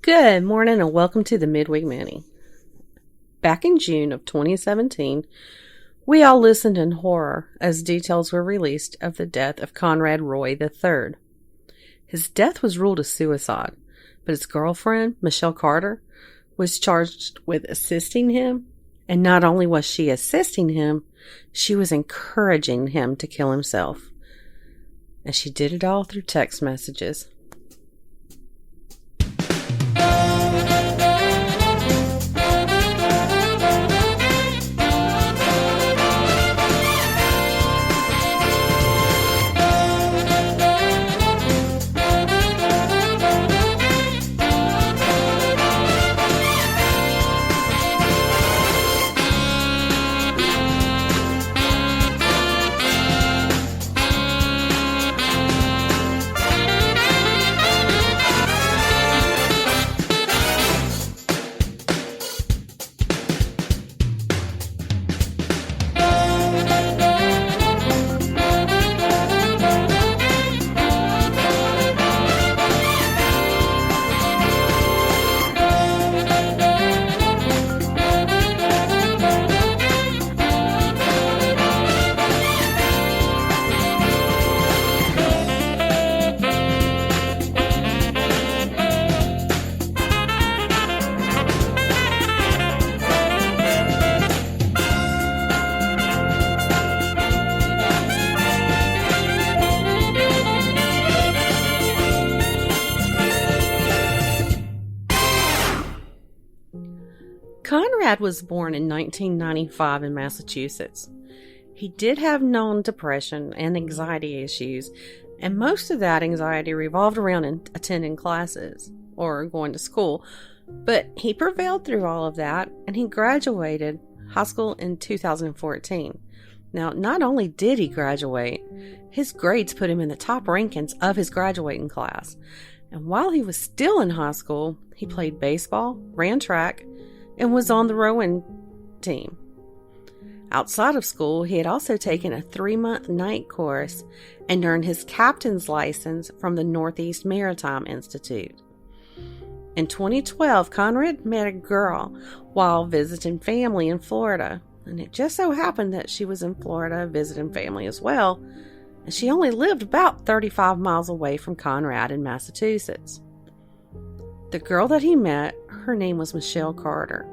Good morning and welcome to the Midweek Mini. Back in June of 2017, we all listened in horror as details were released of the death of Conrad Roy III. His death was ruled a suicide, but his girlfriend, Michelle Carter, was charged with assisting him, and not only was she assisting him, she was encouraging him to kill himself. And she did it all through text messages. Conrad was born in 1995 in Massachusetts. He did have known depression and anxiety issues, and most of that anxiety revolved around attending classes or going to school. But he prevailed through all of that, and he graduated high school in 2014. Now, not only did he graduate, his grades put him in the top rankings of his graduating class. And while he was still in high school, he played baseball, ran track, and was on the rowing team. Outside of school, he had also taken a 3-month night course and earned his captain's license from the Northeast Maritime Institute. In 2012, Conrad met a girl while visiting family in Florida, and it just so happened that she was in Florida visiting family as well, and she only lived about 35 miles away from Conrad in Massachusetts. The girl that he met, her name was Michelle Carter.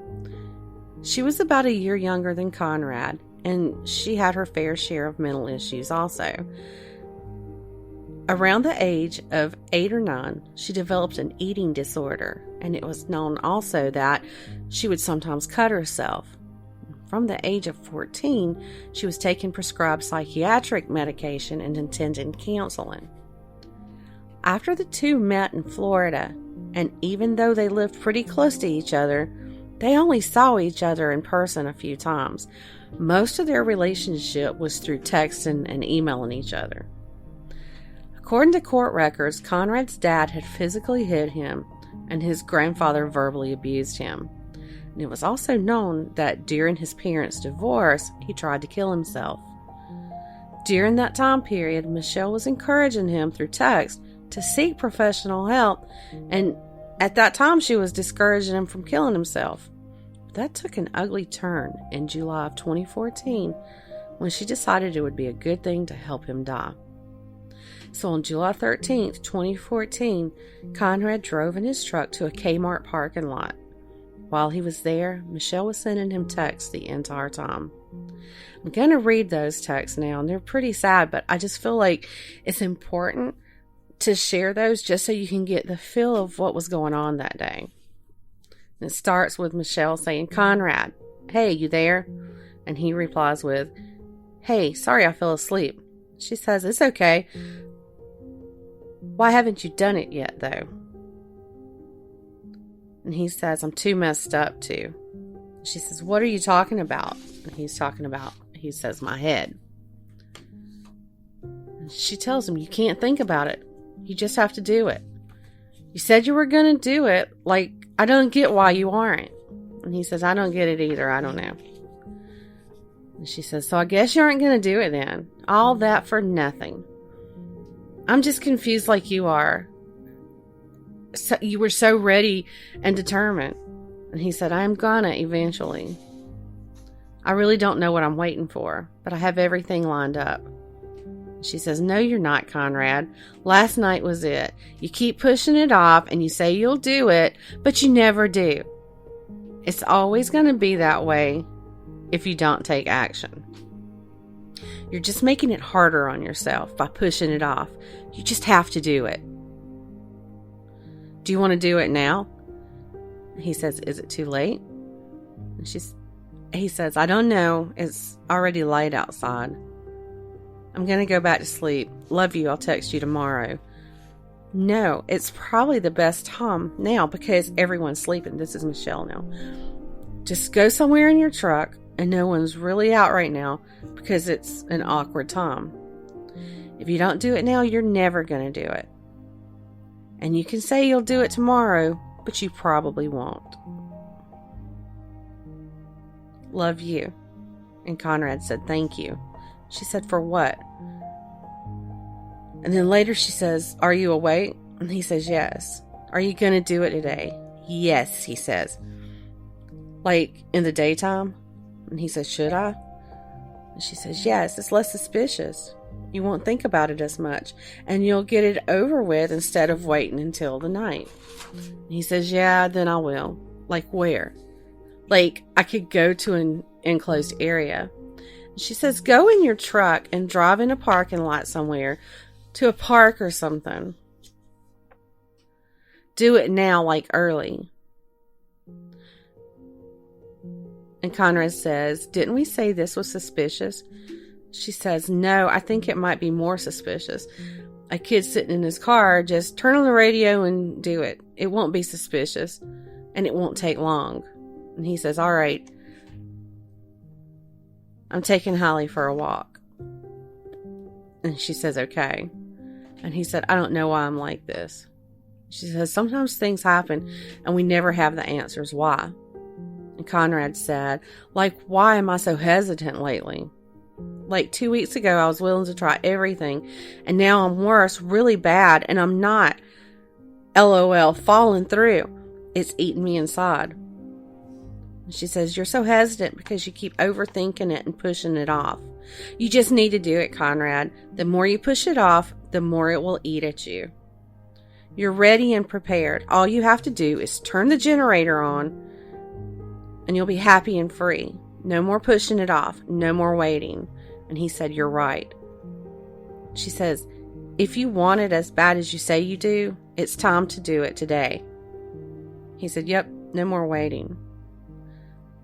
She was about a year younger than Conrad, and she had her fair share of mental issues also. Around the age of 8 or 9, she developed an eating disorder, and it was known also that she would sometimes cut herself. From the age of 14, she was taking prescribed psychiatric medication and attending counseling. After the two met in Florida, and even though they lived pretty close to each other, they only saw each other in person a few times. Most of their relationship was through texting and emailing each other. According to court records, Conrad's dad had physically hit him, and his grandfather verbally abused him. And it was also known that during his parents' divorce, he tried to kill himself. During that time period, Michelle was encouraging him through text to seek professional help, and at that time she was discouraging him from killing himself. That took an ugly turn in July of 2014 when she decided it would be a good thing to help him die. So on July 13th, 2014, Conrad drove in his truck to a Kmart parking lot. While he was there, Michelle was sending him texts the entire time. I'm going to read those texts now, and they're pretty sad, but I just feel like it's important to share those just so you can get the feel of what was going on that day. And it starts with Michelle saying, "Conrad, hey, you there?" And he replies with, "Hey, sorry I fell asleep." She says, "It's okay. Why haven't you done it yet, though?" And he says, "I'm too messed up to." She says, "What are you talking about?" And he says, "My head." And she tells him, "You can't think about it. You just have to do it. You said you were going to do it. Like, I don't get why you aren't." And he says, "I don't get it either. I don't know." And she says, "So I guess you aren't going to do it then. All that for nothing. I'm just confused like you are. were so ready and determined. And he said, I am gonna eventually. I really don't know what I'm waiting for, but I have everything lined up. She says, no, you're not, Conrad. Last night was it. You keep pushing it off and you say you'll do it, but you never do. It's always going to be that way if you don't take action. You're just making it harder on yourself by pushing it off. You just have to do it. Do you want to do it now? He says, is it too late? And he says, I don't know. It's already light outside. I'm going to go back to sleep. Love you. I'll text you tomorrow. No, it's probably the best time now because everyone's sleeping. This is Michelle now. Just go somewhere in your truck and no one's really out right now because it's an awkward time. If you don't do it now, you're never going to do it. And you can say you'll do it tomorrow, but you probably won't. Love you. And Conrad said, thank you. She said, for what? And then later she says, are you awake? And he says, yes. Are you going to do it today? Yes, he says. Like in the daytime? And he says, should I? And she says, yes, it's less suspicious. You won't think about it as much. And you'll get it over with instead of waiting until the night. And he says, yeah, then I will. Like where? Like I could go to an enclosed area. She says, go in your truck and drive in a parking lot somewhere to a park or something. Do it now, like early. And Conrad says, didn't we say this was suspicious? She says, no, I think it might be more suspicious. A kid sitting in his car, just turn on the radio and do it. It won't be suspicious and it won't take long. And he says, all right. I'm taking Holly for a walk. And she says, okay. And he said, I don't know why I'm like this. She says, sometimes things happen and we never have the answers why. And Conrad said, like, why am I so hesitant lately? Like 2 weeks ago, I was willing to try everything. And now I'm worse, really bad. And I'm not, LOL, falling through. It's eating me inside. She says, you're so hesitant because you keep overthinking it and pushing it off. You just need to do it, Conrad. The more you push it off, the more it will eat at you. You're ready and prepared. All you have to do is turn the generator on and you'll be happy and free. No more pushing it off. No more waiting. And he said, you're right. She says, if you want it as bad as you say you do, it's time to do it today. He said, yep, no more waiting.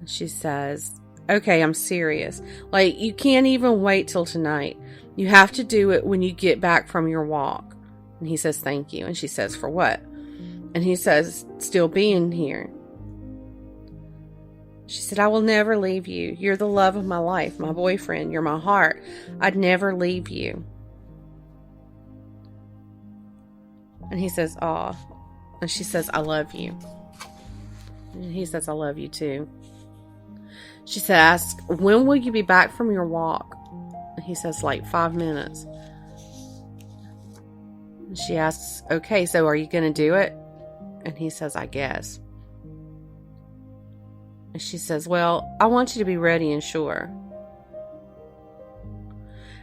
She says, okay, I'm serious. Like, you can't even wait till tonight. You have to do it when you get back from your walk. And he says, thank you. And she says, for what? And he says, still being here. She said, I will never leave you. You're the love of my life, my boyfriend. You're my heart. I'd never leave you. And he says, aw. And she says, I love you. And he says, I love you too. She said, ask, when will you be back from your walk? And he says, like 5 minutes. And she asks, okay, so are you going to do it? And he says, I guess. And she says, well, I want you to be ready and sure.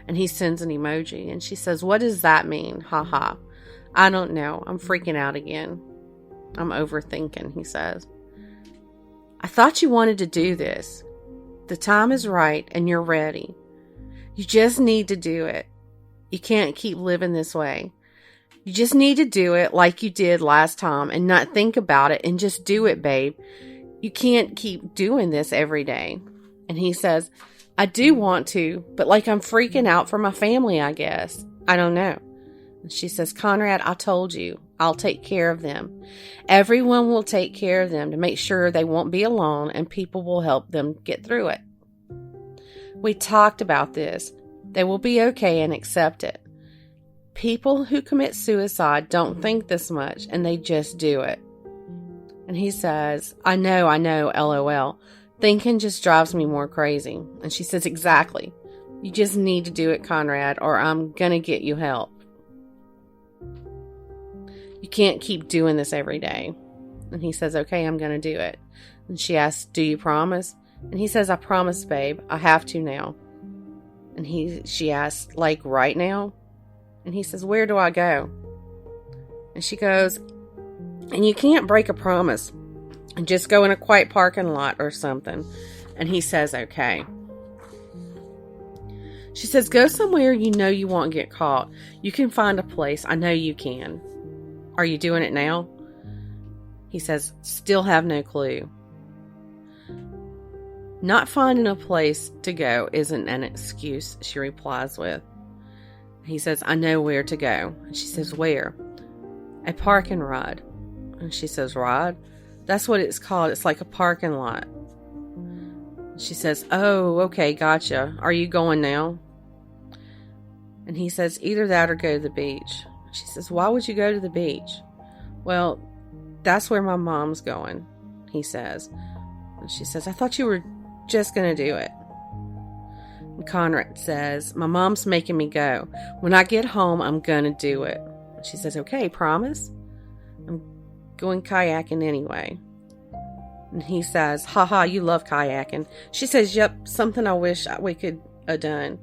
And he sends an emoji. And she says, what does that mean? Ha ha. I don't know. I'm freaking out again. I'm overthinking, he says. I thought you wanted to do this. The time is right and you're ready. You just need to do it. You can't keep living this way. You just need to do it like you did last time and not think about it and just do it, babe. You can't keep doing this every day. And he says, I do want to, but like I'm freaking out for my family, I guess. I don't know. And she says, Conrad, I told you, I'll take care of them. Everyone will take care of them to make sure they won't be alone and people will help them get through it. We talked about this. They will be okay and accept it. People who commit suicide don't think this much and they just do it. And he says, I know, LOL. Thinking just drives me more crazy. And she says, exactly. You just need to do it, Conrad, or I'm gonna get you help. You can't keep doing this every day. And he says, okay, I'm going to do it. And she asks, do you promise? And he says, I promise, babe. I have to now. And she asks, like right now? And he says, where do I go? And she goes, and you can't break a promise and just go in a quiet parking lot or something. And he says, okay. She says, go somewhere you know you won't get caught. You can find a place. I know you can. Are you doing it now? He says, still have no clue. Not finding a place to go isn't an excuse, she replies with. He says, I know where to go. And she says, where? A parking ride. And she says, ride? That's what it's called. It's like a parking lot. She says, oh, okay, gotcha. Are you going now? And he says, either that or go to the beach. She says, why would you go to the beach? Well, that's where my mom's going, he says. And she says, I thought you were just going to do it. And Conrad says, my mom's making me go. When I get home, I'm going to do it. And she says, okay, promise? I'm going kayaking anyway. And he says, haha, you love kayaking. She says, yep, something I wish we could have done,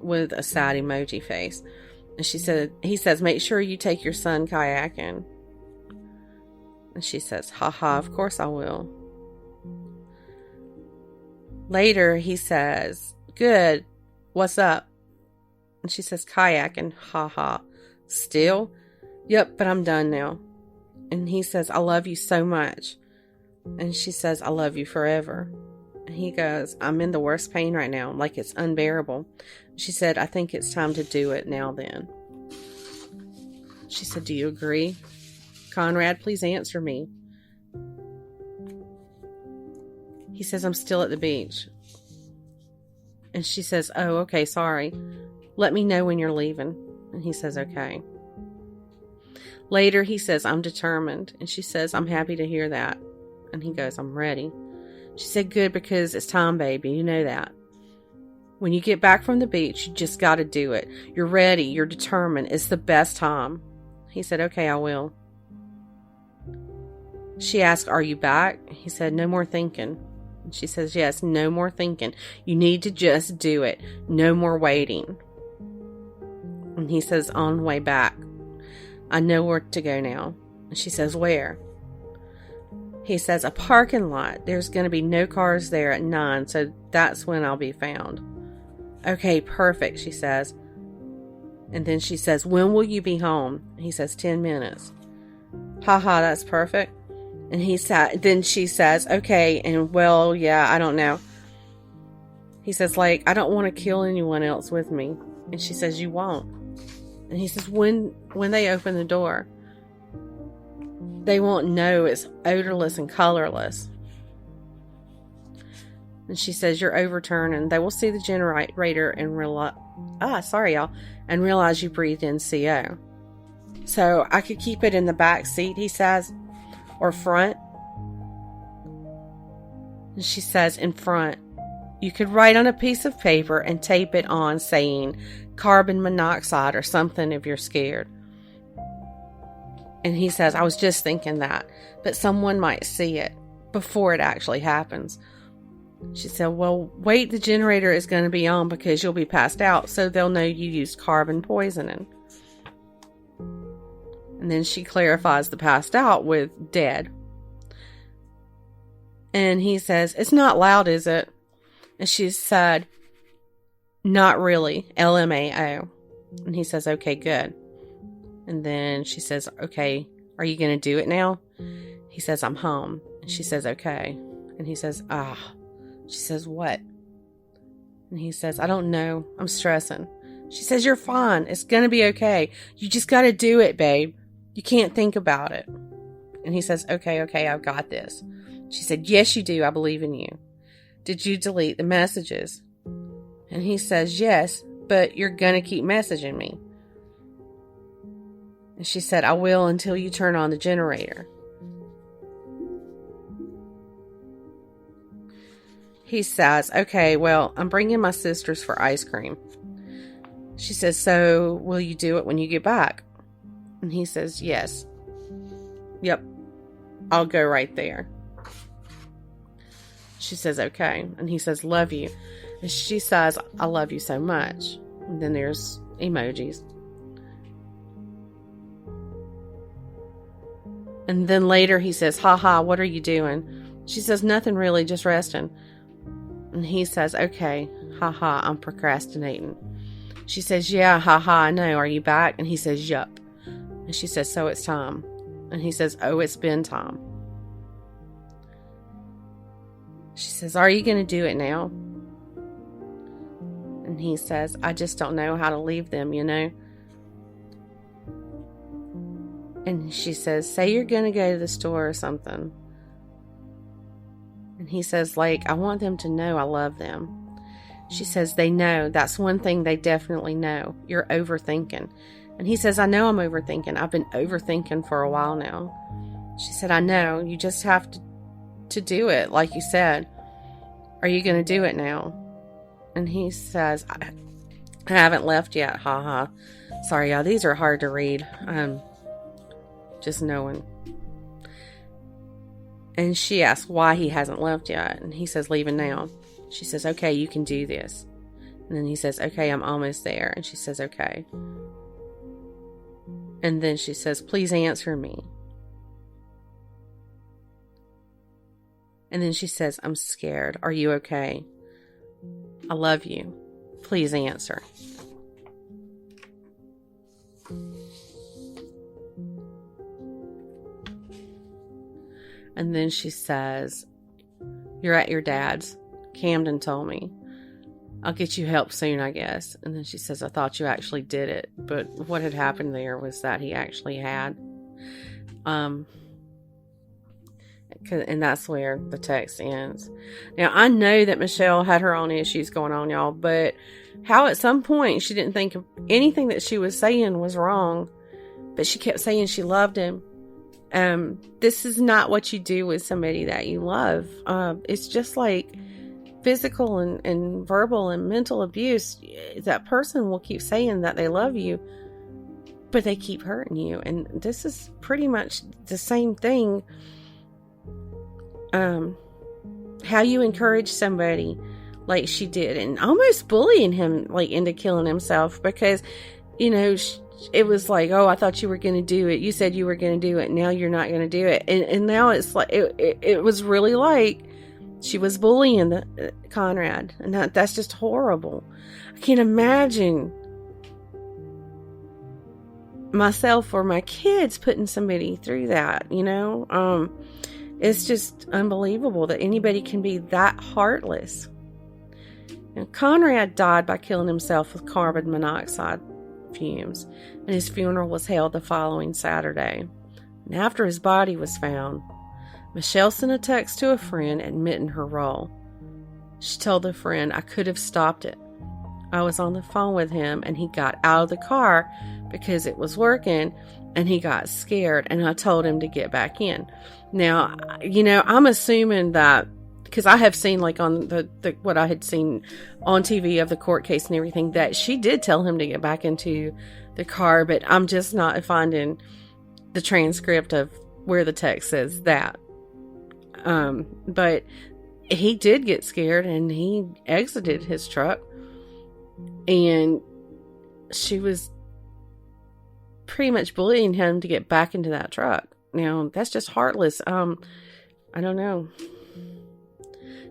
with a sad emoji face. And he says, make sure you take your son kayaking. And she says, haha, of course I will. Later, he says, good, what's up? And she says, kayaking, haha. Still? Yep, but I'm done now. And he says, I love you so much. And she says, I love you forever. And he goes, I'm in the worst pain right now, like it's unbearable. She said, I think it's time to do it now then. She said, do you agree? Conrad, please answer me. He says, I'm still at the beach. And she says, oh, okay, sorry. Let me know when you're leaving. And he says, okay. Later, he says, I'm determined. And she says, I'm happy to hear that. And he goes, I'm ready. She said, good, because it's time, baby. You know that. When you get back from the beach, you just got to do it. You're ready. You're determined. It's the best time. He said, okay, I will. She asked, are you back? He said, no more thinking. And she says, yes, no more thinking. You need to just do it. No more waiting. And he says, on the way back, I know where to go now. And she says, where? He says, a parking lot. There's going to be no cars there at 9, so that's when I'll be found. Okay, perfect, she says. And then she says, when will you be home? He says, 10 minutes. Haha, that's perfect. And then she says, okay, and well, yeah, I don't know. He says, like, I don't want to kill anyone else with me. And she says, you won't. And he says, when they open the door, they won't know it's odorless and colorless. And she says, you're overturning. They will see the generator and realize, and realize you breathed in CO. So I could keep it in the back seat, he says, or front. And she says, in front. You could write on a piece of paper and tape it on saying carbon monoxide or something if you're scared. And he says, I was just thinking that, but someone might see it before it actually happens. She said, well, wait, the generator is going to be on because you'll be passed out, so they'll know you used carbon poisoning. And then she clarifies the passed out with dead. And he says, it's not loud, is it? And she said, not really, LMAO. And he says, okay, good. And then she says, okay, are you going to do it now? He says, I'm home. And she says, okay. And he says, She says, what? And he says, I don't know. I'm stressing. She says, you're fine. It's going to be okay. You just got to do it, babe. You can't think about it. And he says, okay, I've got this. She said, yes, you do. I believe in you. Did you delete the messages? And he says, yes, but you're going to keep messaging me. And she said, I will until you turn on the generator. He says, okay, well, I'm bringing my sisters for ice cream. She says, so will you do it when you get back? And he says, yes. Yep, I'll go right there. She says, okay. And he says, love you. And she says, I love you so much. And then there's emojis. And then later he says, haha, what are you doing? She says, nothing really, just resting. And he says, okay, haha, I'm procrastinating. She says, yeah, haha, I know. Are you back? And he says, yup. And she says, so it's time. And he says, oh, it's been time. She says, are you going to do it now? And he says, I just don't know how to leave them, you know. And she says, say you're going to go to the store or something. And he says, like, I want them to know I love them. She says, they know. That's one thing they definitely know. You're overthinking. And he says, I know I'm overthinking. I've been overthinking for a while now. She said, I know. You just have to do it, like you said. Are you going to do it now? And he says, I haven't left yet. Haha. Sorry, y'all. These are hard to read. Just knowing. And she asks why he hasn't left yet. And he says, leaving now. She says, okay, you can do this. And then he says, okay, I'm almost there. And she says, okay. And then she says, please answer me. And then she says, I'm scared. Are you okay? I love you. Please answer. And then she says, you're at your dad's. Camden told me. I'll get you help soon, I guess. And then she says, I thought you actually did it. But what had happened there was that he actually had. And that's where the text ends. Now, I know that Michelle had her own issues going on, y'all. But how at some point she didn't think anything that she was saying was wrong. But she kept saying she loved him. This is not what you do with somebody that you love. It's just like physical and verbal and mental abuse. That person will keep saying that they love you, but they keep hurting you. And this is pretty much the same thing. How you encourage somebody like she did, and almost bullying him like into killing himself, because, you know, it was like, oh, I thought you were going to do it. You said you were going to do it. Now you're not going to do it. And now it's like, it was really like she was bullying Conrad. And that's just horrible. I can't imagine myself or my kids putting somebody through that, you know? It's just unbelievable that anybody can be that heartless. And Conrad died by killing himself with carbon monoxide fumes, and his funeral was held the following Saturday. And after his body was found, Michelle sent a text to a friend admitting her role. She told the friend, I could have stopped it. I was on the phone with him, and he got out of the car because it was working, and he got scared, and I told him to get back in. Now, you know, I'm assuming that, because I have seen, like, on the what I had seen on TV of the court case and everything, that she did tell him to get back into the car, but I'm just not finding the transcript of where the text says that. But he did get scared, and he exited his truck, and she was pretty much bullying him to get back into that truck. Now, that's just heartless. I don't know.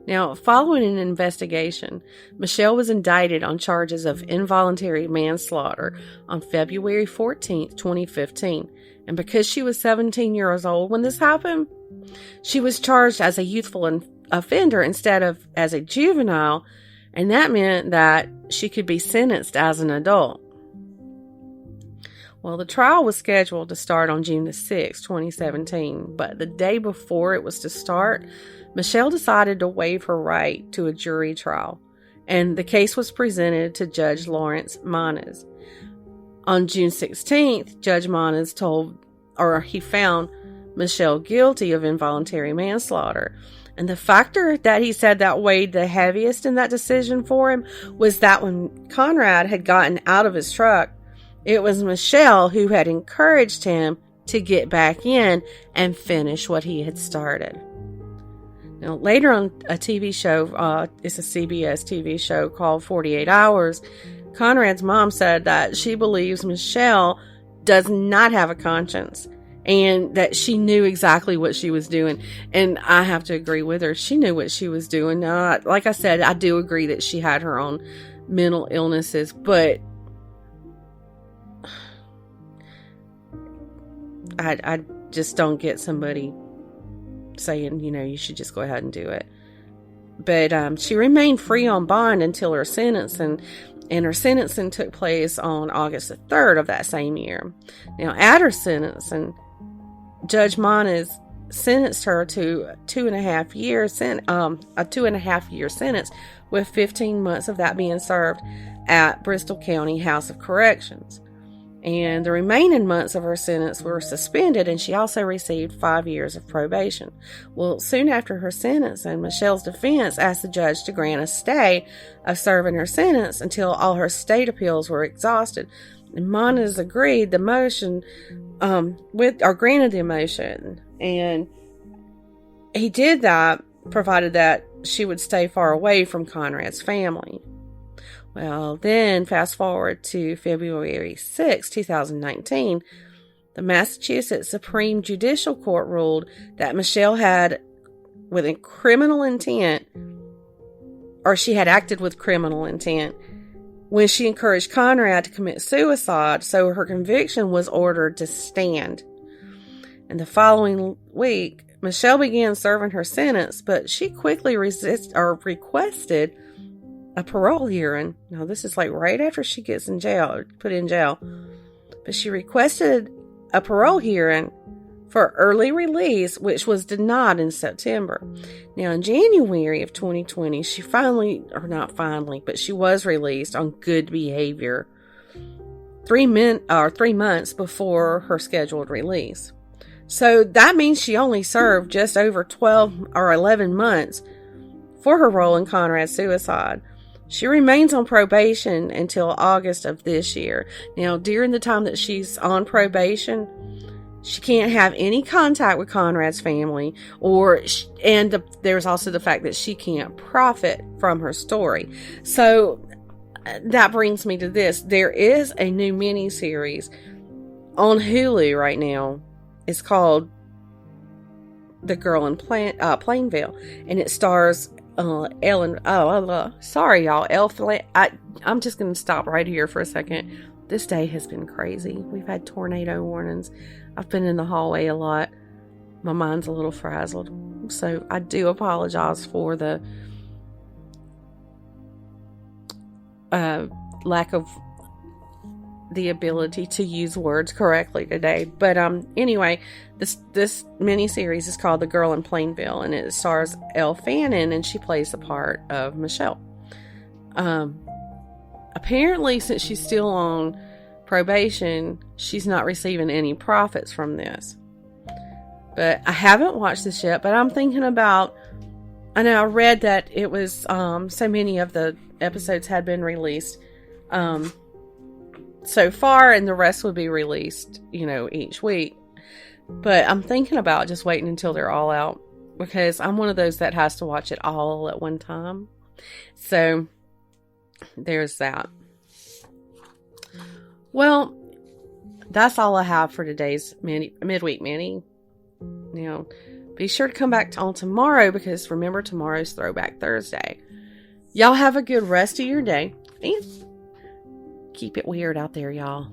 Now, following an investigation, Michelle was indicted on charges of involuntary manslaughter on February 14th, 2015. And because she was 17 years old when this happened, she was charged as a youthful offender instead of as a juvenile, and that meant that she could be sentenced as an adult. Well, the trial was scheduled to start on June the 6th, 2017, but the day before it was to start, Michelle decided to waive her right to a jury trial, and the case was presented to Judge Lawrence Manes. On June 16th, Judge Manes found Michelle guilty of involuntary manslaughter. And the factor that he said that weighed the heaviest in that decision for him was that when Conrad had gotten out of his truck, It was Michelle who had encouraged him to get back in and finish what he had started. Now, later on a TV show, it's a CBS TV show called 48 Hours, Conrad's mom said that she believes Michelle does not have a conscience and that she knew exactly what she was doing. And I have to agree with her. She knew what she was doing. Now, like I said, I do agree that she had her own mental illnesses, but I just don't get somebody saying, you should just go ahead and do it. But she remained free on bond until her sentencing, and her sentencing took place on August the 3rd of that same year. Now, at her sentencing, Judge Moniz sentenced her to a 2.5 year sentence, with 15 months of that being served at Bristol County House of Corrections. And the remaining months of her sentence were suspended, and she also received 5 years of probation. Well, soon after her sentence, and Michelle's defense asked the judge to grant a stay of serving her sentence until all her state appeals were exhausted. And Moniz agreed the motion, granted the motion, and he did that, provided that she would stay far away from Conrad's family. Well, then fast forward to February 6, 2019, the Massachusetts Supreme Judicial Court ruled that Michelle had, with a criminal intent, or she had acted with criminal intent, when she encouraged Conrad to commit suicide, so her conviction was ordered to stand. And the following week, Michelle began serving her sentence, but she quickly requested a parole hearing. Now, this is like right after she gets put in jail. But she requested a parole hearing for early release, which was denied in September. Now, in January of 2020, she she was released on good behavior 3 months before her scheduled release. So that means she only served just over 12 or 11 months for her role in Conrad's suicide. She remains on probation until August of this year. Now, during the time that she's on probation, she can't have any contact with Conrad's family, there's also the fact that she can't profit from her story. So that brings me to this. There is a new miniseries on Hulu right now. It's called The Girl in Plainville, and it stars Ellen. Sorry, y'all. I'm just going to stop right here for a second. This day has been crazy. We've had tornado warnings. I've been in the hallway a lot. My mind's a little frazzled. So I do apologize for the lack of the ability to use words correctly today. But anyway, this miniseries is called The Girl in Plainville, and it stars Elle Fanning, and she plays the part of Michelle. Apparently, since she's still on probation, she's not receiving any profits from this. But I haven't watched this yet, but I'm thinking about, I know I read that it was so many of the episodes had been released so far, and the rest would be released, each week. But I'm thinking about just waiting until they're all out, because I'm one of those that has to watch it all at one time. So there's that. Well, that's all I have for today's midweek mini. Now, be sure to come back on tomorrow, because remember, tomorrow's Throwback Thursday. Y'all have a good rest of your day, and keep it weird out there, y'all.